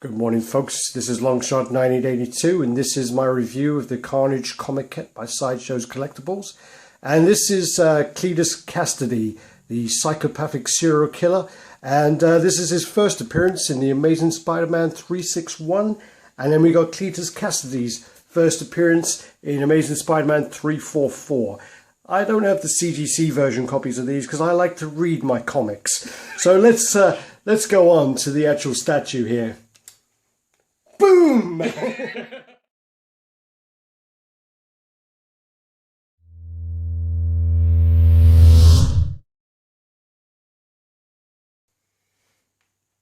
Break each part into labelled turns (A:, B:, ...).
A: Good morning, folks. This is Longshot 1982, and this is my review of the Carnage Comiquette by Sideshow Collectibles. And this is Cletus Cassidy, the psychopathic serial killer. And this is his first appearance in the Amazing Spider-Man 361. And then we got Cletus Cassidy's first appearance in Amazing Spider-Man 344. I don't have the CGC version copies of these because I like to read my comics. So let's go on to the actual statue here. Boom! Hey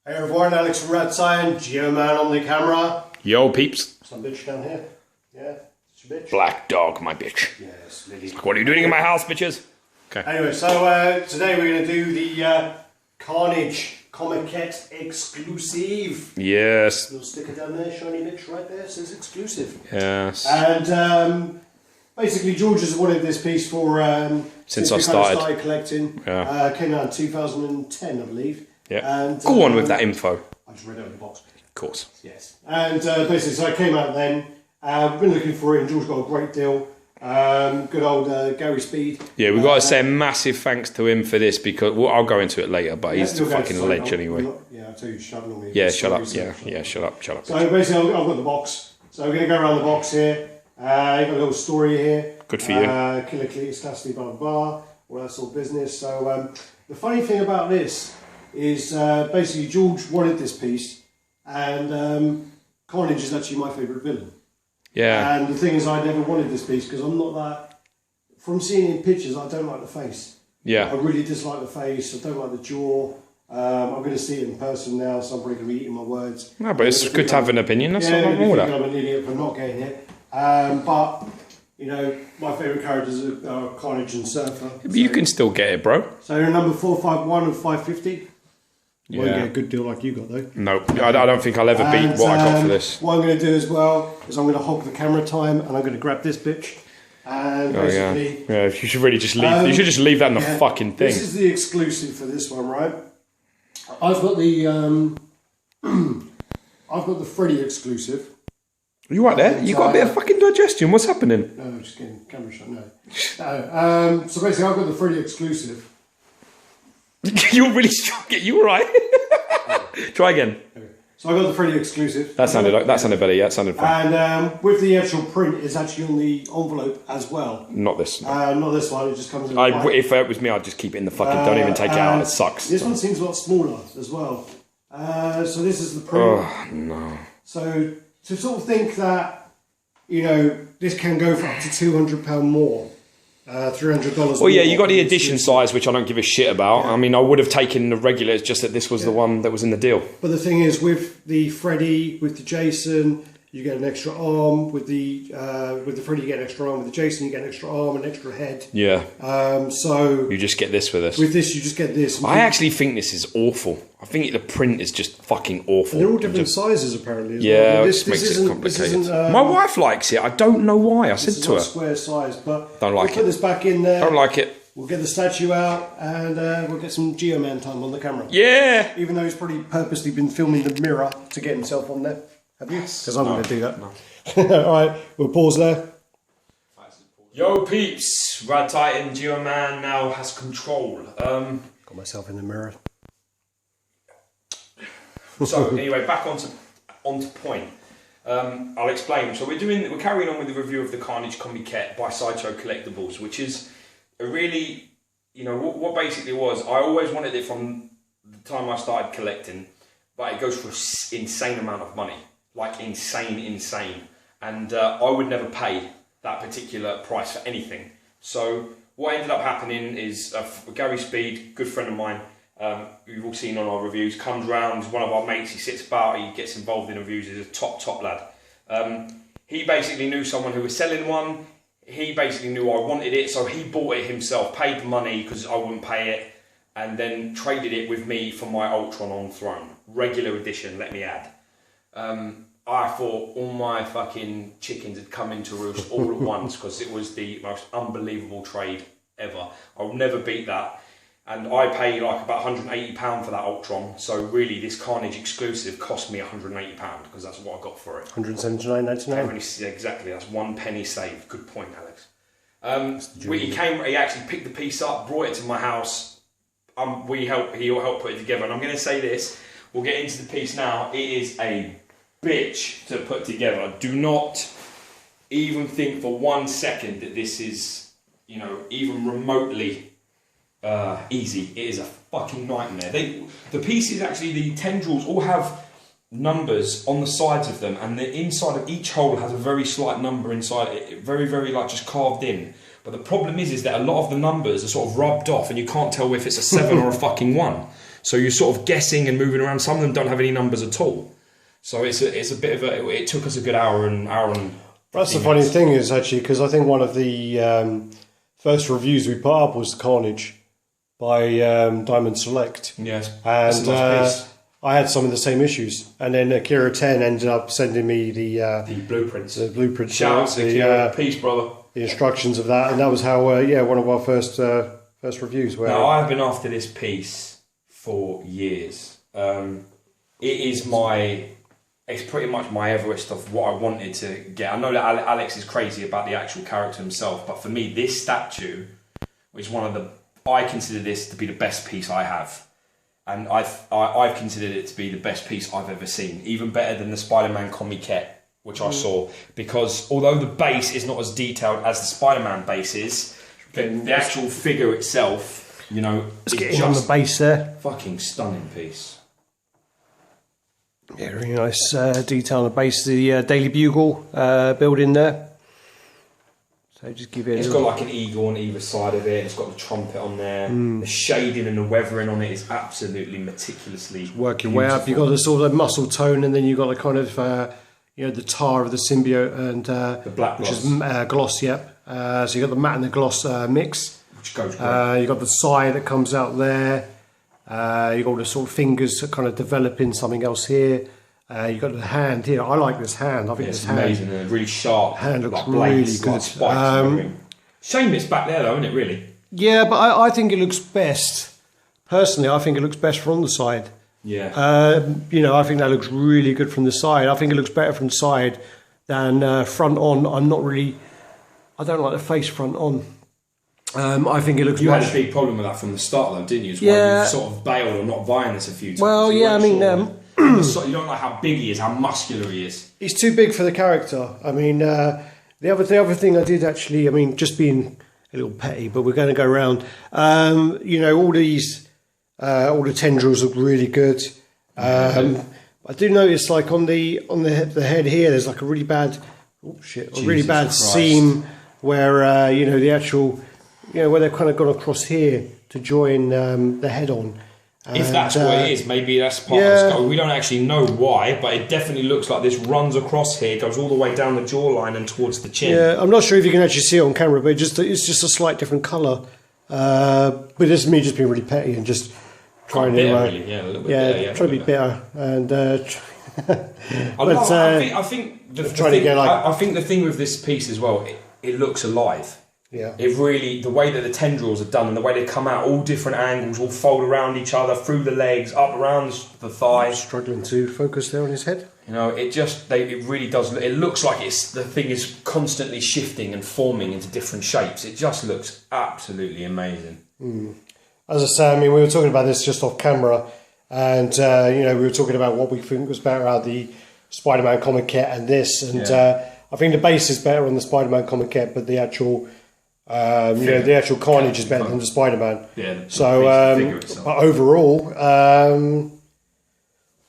A: everyone, Alex from RaddTitan, Geo-Man on the camera.
B: Yo peeps.
A: Some bitch down here. Yeah, it's your bitch.
B: Black dog, my bitch.
A: Yes, Lily.
B: What are you doing in my house, bitches? Okay.
A: Anyway, so today we're going to do the Carnage Comiquette exclusive.
B: Yes.
A: Little sticker down there, shiny bitch right there, says exclusive.
B: Yes.
A: And basically George has wanted this piece for
B: since I started
A: collecting.
B: Yeah.
A: Came out in 2010, I believe.
B: Yeah.
A: And
B: go on with that info.
A: I just read it out of the box.
B: Of course.
A: Yes. And basically, so I came out then. I've been looking for it, and George got a great deal. Good old Gary Speed.
B: Yeah, we've got to say a massive thanks to him for this because I'll go into it later, but he's the fucking ledge anyway.
A: Yeah, I'll tell you, shut up on me.
B: Yeah, shut up. Yeah, shut up.
A: So basically, I've got the box. So we're going to go around the box here. You've got a little story here.
B: Good for you.
A: Killer Cletus Cassidy, blah, blah, blah. All that sort of business. So the funny thing about this is basically George wanted this piece, and Carnage is actually my favourite villain.
B: Yeah.
A: And the thing is, I never wanted this piece because I'm not that. From seeing in pictures, I don't like the face.
B: Yeah.
A: I really dislike the face. I don't like the jaw. I'm going to see it in person now, so I'm probably going to be eating my words.
B: No, but it's good to have an opinion. That's not wrong with that.
A: I'm an idiot for not getting it. But you know, my favourite characters are Carnage and Surfer.
B: But you can still get it, bro.
A: So you're number 451 of 550.
B: Yeah.
A: Won't get a good deal like you got though.
B: No, I don't think I'll ever beat what I got for this.
A: What I'm going to do as well is I'm going to hog the camera time and I'm going to grab this bitch. And basically,
B: yeah, you should really just leave. You should just leave that in the fucking thing.
A: This is the exclusive for this one, right? I've got the I've got the Freddy exclusive.
B: Are you right there? You got a bit of fucking digestion. What's happening?
A: No, I'm just getting camera shot. No. So basically, I've got the Freddy exclusive.
B: You're really strong. You all right? Try again.
A: Okay. So I got the Freddy exclusive.
B: That sounded better. Yeah, it sounded fine.
A: And with the actual print, it's actually on the envelope as well.
B: Not this.
A: Not this one. It just comes in.
B: If it was me, I'd just keep it in the fucking. Don't even take it out. It sucks.
A: This one seems a lot smaller as well. So this is the print.
B: Oh no.
A: So to sort of think that, you know, this can go for up to £200 more. $300.
B: Well, yeah, you got the edition size, which I don't give a shit about. Yeah. I mean, I would have taken the regular. It's just that this was the one that was in the deal.
A: But the thing is, with the Freddy, with the Jason, you get an extra arm. With the Freddy, you get an extra arm. With the Jason, you get an extra arm, an extra head.
B: Yeah.
A: So
B: you just get this for this.
A: With this, you just get this.
B: I actually think this is awful. I think the print is just fucking awful.
A: And they're all different sizes, apparently.
B: Yeah,
A: well.
B: this makes it complicated. My wife likes it. I don't know why. I said to her,
A: square size, but
B: don't like it.
A: Put this back in there.
B: Don't like it.
A: We'll get the statue out, and we'll get some Geo-Man time on the camera.
B: Yeah.
A: Even though he's probably purposely been filming the mirror to get himself on there. Have you? Because I'm going to do that.
B: No.
A: All right, we'll pause there.
B: Yo peeps, RaddTitan Geo-Man now has control.
A: Got myself in the mirror.
B: So anyway, back onto point. I'll explain. So we're carrying on with the review of the Carnage Comiquette by Sideshow Collectibles, which is a really, you know, what basically was. I always wanted it from the time I started collecting, but it goes for an insane amount of money, like insane, and I would never pay that particular price for anything. So what ended up happening is Gary Speed, good friend of mine. You've all seen on our reviews, comes round, one of our mates, he sits about, he gets involved in the reviews, he's a top lad. He basically knew someone who was selling one, he basically knew I wanted it, so he bought it himself, paid the money because I wouldn't pay it, and then traded it with me for my Ultron on Throne. Regular edition, let me add. I thought all my fucking chickens had come into roost all at once because it was the most unbelievable trade ever. I'll never beat that. And I pay like about £180 for that Ultron. So really, this Carnage exclusive cost me £180 because that's what I got for it.
A: £179.99.
B: Exactly, that's 1 penny saved. Good point, Alex. He actually picked the piece up, brought it to my house. He helped put it together. And I'm going to say this, we'll get into the piece now. It is a bitch to put together. Do not even think for 1 second that this is, you know, even remotely easy. It is a fucking nightmare. The pieces, actually, the tendrils all have numbers on the sides of them, and the inside of each hole has a very slight number inside it, very, very like just carved in. But the problem is that a lot of the numbers are sort of rubbed off, and you can't tell if it's a 7 or a fucking 1. So you're sort of guessing and moving around. Some of them don't have any numbers at all. So it's a bit of a. It took us a good hour and.
A: That's the funny thing is actually, because I think one of the first reviews we put up was Carnage by Diamond Select.
B: Yes,
A: and I had some of the same issues, and then Akira 10 ended up sending me the
B: blueprints.
A: The blueprints.
B: Shout out to Akira, peace, brother.
A: The instructions of that, and that was how one of our first reviews. Where
B: now I've been after this piece for years. It is it's pretty much my Everest of what I wanted to get. I know that Alex is crazy about the actual character himself, but for me, this statue is I consider this to be the best piece I have. And I've considered it to be the best piece I've ever seen. Even better than the Spider-Man Comiquette, which I saw. Because although the base is not as detailed as the Spider-Man base is, the actual figure itself, you know,
A: let's get in on the base there.
B: Fucking stunning piece.
A: Yeah, really nice detail on the base. The Daily Bugle building there. So just give it.
B: It's got like an eagle on either side of it. It's got the trumpet on there. The shading and the weathering on it is absolutely meticulously
A: work your way up. You've got this all the muscle tone, and then you've got the kind of the tar of the symbiote and
B: the black gloss.
A: Which is gloss. Yep. So you got the matte and the gloss mix.
B: Which goes great.
A: You got the side that comes out there. You got all the sort of fingers that kind of developing something else here. You got the hand here. I like this hand. I think this hand,
B: amazing. And really sharp.
A: Hand looks
B: like
A: really
B: blades,
A: good.
B: Like shame it's back there though, isn't it? Really.
A: Yeah, but I think it looks best. Personally, I think it looks best from the side.
B: Yeah.
A: I think that looks really good from the side. I think it looks better from the side than front on. I don't like the face front on. I think it looks.
B: You had a big problem with that from the start, though, didn't you? It's why you've sort of bailed on not buying this a few times.
A: Well, yeah, I mean,
B: you don't like how big he is, how muscular he is.
A: He's too big for the character. I mean, the other thing I did actually, I mean, just being a little petty, but we're going to go around. All the tendrils look really good. I do notice, like on the head here, there's like a really bad, seam where the actual. Where they've kind of gone across here to join the head on.
B: If that's what it is, maybe that's part of the skull. We don't actually know why, but it definitely looks like this runs across here, goes all the way down the jawline and towards the chin.
A: Yeah, I'm not sure if you can actually see it on camera, but it's just a slight different colour. But this is me just being really petty and just trying to...
B: a little bit bitter,
A: trying to be bitter. And...
B: I think the thing with this piece as well, it looks alive.
A: Yeah.
B: It really, the way that the tendrils are done and the way they come out, all different angles, all fold around each other, through the legs, up around the thigh.
A: I'm struggling to focus there on his head.
B: It really does. It looks like the thing is constantly shifting and forming into different shapes. It just looks absolutely amazing.
A: As I say, I mean, we were talking about this just off camera, and we were talking about what we think was better out of the Spider-Man Comiquette and this, and I think the base is better on the Spider-Man Comiquette, but the actual. The actual Carnage is better than the Spider-Man.
B: Yeah.
A: But overall,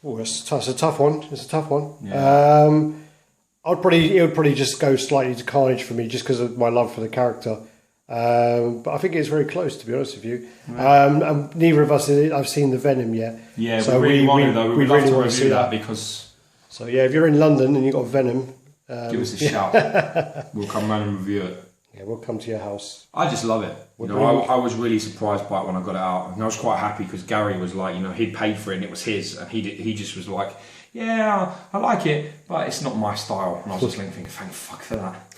A: it's a tough one. It's a tough one.
B: Yeah.
A: It would probably just go slightly to Carnage for me, just because of my love for the character. But I think it's very close, to be honest with you. Right. And neither of us have seen the Venom yet.
B: Yeah, so we really want to though. We'd love to review that because.
A: So yeah, if you're in London and you've got Venom,
B: give us a shout. We'll come round and review it.
A: Yeah, we'll come to your house.
B: I just love it. I was really surprised by it when I got it out, and I was quite happy because Gary was like, he'd paid for it and it was his, and he just was like, yeah, I like it, but it's not my style. And I was just thinking, thank fuck for that,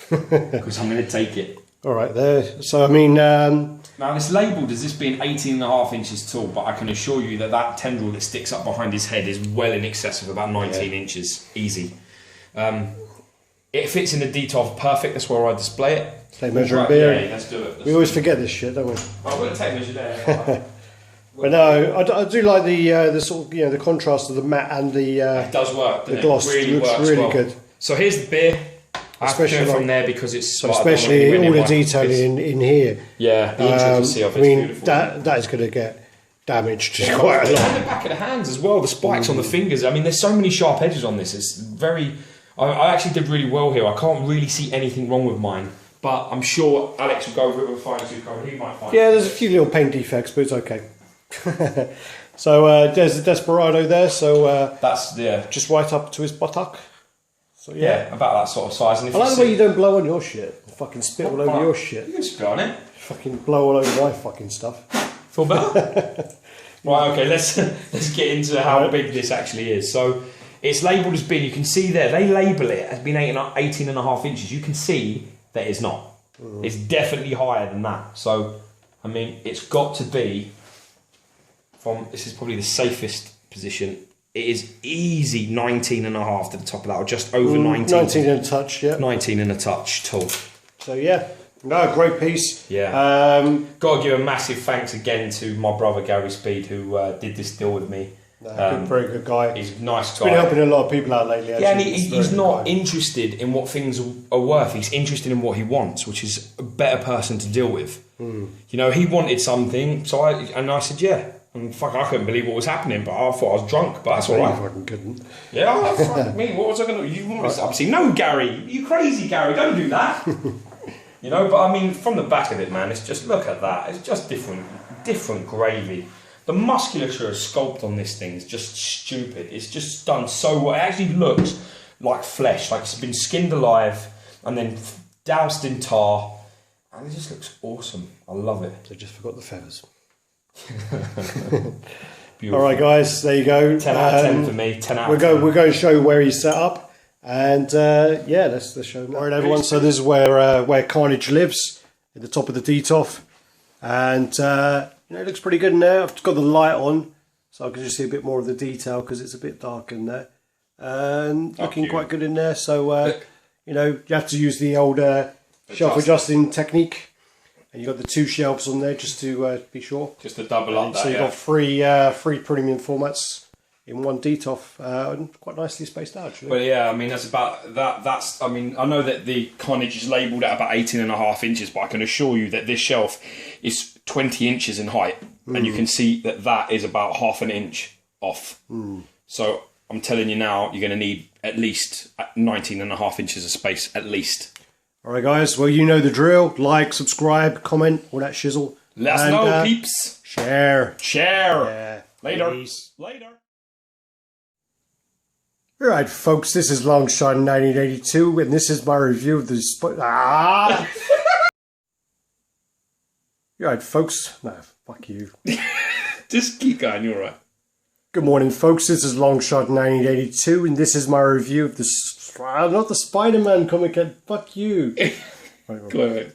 B: because I'm going to take it.
A: All right, there. So I mean,
B: Now it's labelled as this being 18.5 inches tall, but I can assure you that that tendril that sticks up behind his head is well in excess of about 19 inches, easy. It fits in the detail perfect, that's where I display it.
A: Take measure of beer.
B: Yeah, let's do it.
A: We always forget this shit, don't we?
B: I'm going to take measure there.
A: But no, I do like the sort of, the contrast of the matte and the
B: it does work,
A: the gloss.
B: It really
A: looks
B: works
A: really
B: well.
A: good.
B: So here's the beer.
A: Especially
B: I have to do it from there because it's
A: especially all the detailing in here.
B: Yeah, the intricacy of
A: it's
B: beautiful.
A: that is going to get damaged quite a lot.
B: And the back of the hands as well, the spikes on the fingers. I mean, there's so many sharp edges on this. It's very. I actually did really well here. I can't really see anything wrong with mine, but I'm sure Alex will go over it with a fine tooth comb. He might find.
A: Yeah, there's a few little paint defects, but it's okay. So there's the Desperado there. So
B: that's
A: just right up to his buttock. So
B: yeah, about that sort of size. And if
A: I like the way you don't blow on your shit. Fucking spit all over your shit.
B: You can spit on it.
A: Fucking blow all over my fucking stuff.
B: Feel better? Right, okay, let's get into how big this actually is. So it's labelled as being, you can see there, they label it as being 18.5 inches. You can see that it's not. It's definitely higher than that. So, I mean, it's got to be, this is probably the safest position. It is easy 19.5 to the top of that, or just over 19.
A: 19 and a touch, yeah.
B: 19 and a touch tall.
A: So yeah, no, great piece.
B: Yeah. Got to give a massive thanks again to my brother Gary Speed, who did this deal with me.
A: Very good guy.
B: He's a nice guy.
A: He's been helping a lot of people out lately. Actually.
B: Yeah, and he's not interested in what things are worth. He's interested in what he wants, which is a better person to deal with. You know, he wanted something, so I said yeah. And fuck, I couldn't believe what was happening, but I thought I was drunk, but that's alright.
A: You fucking couldn't.
B: Yeah, fuck me, what was I going to do? You want me to obviously, no, Gary, you crazy, Gary, don't do that. You know, but I mean, from the back of it, man, it's just, look at that. It's just different gravy. The musculature of sculpt on this thing is just stupid. It's just done so well. It actually looks like flesh, like it's been skinned alive and then doused in tar. And it just looks awesome. I love it.
A: They just forgot the feathers.
B: Beautiful.
A: Alright guys, there you go.
B: 10 out of 10 for me, 10 out of 10.
A: We're going to show you where he's set up. And yeah, let's show him. Alright everyone, so this is where Carnage lives, at the top of the DTOF. And it looks pretty good in there. I've got the light on, so I can just see a bit more of the detail because it's a bit dark in there. And looking quite good in there. So, you have to use the old shelf adjusting technique. And you've got the two shelves on there just to be sure.
B: Just to double up that,
A: so you've got three premium formats in one DTOF, quite nicely spaced out actually.
B: But yeah, I mean, that's about that. I mean, I know that the Carnage is labelled at about 18.5 inches, but I can assure you that this shelf is 20 inches in height, and you can see that is about half an inch off. So I'm telling you now, you're going to need at least 19.5 inches of space, at least.
A: Alright guys, well you know the drill. Like, subscribe, comment, all that shizzle.
B: Let us know, peeps.
A: Share.
B: Yeah. Later.
A: Peace.
B: Later.
A: Alright folks, this is Longshot 1982 and this is my review of the... Alright folks, no, fuck you.
B: Just keep going, you're alright.
A: Good morning folks, this is Longshot 1982 and this is my review of the... not the Spider-Man Comiquette, fuck you.
B: Go ahead.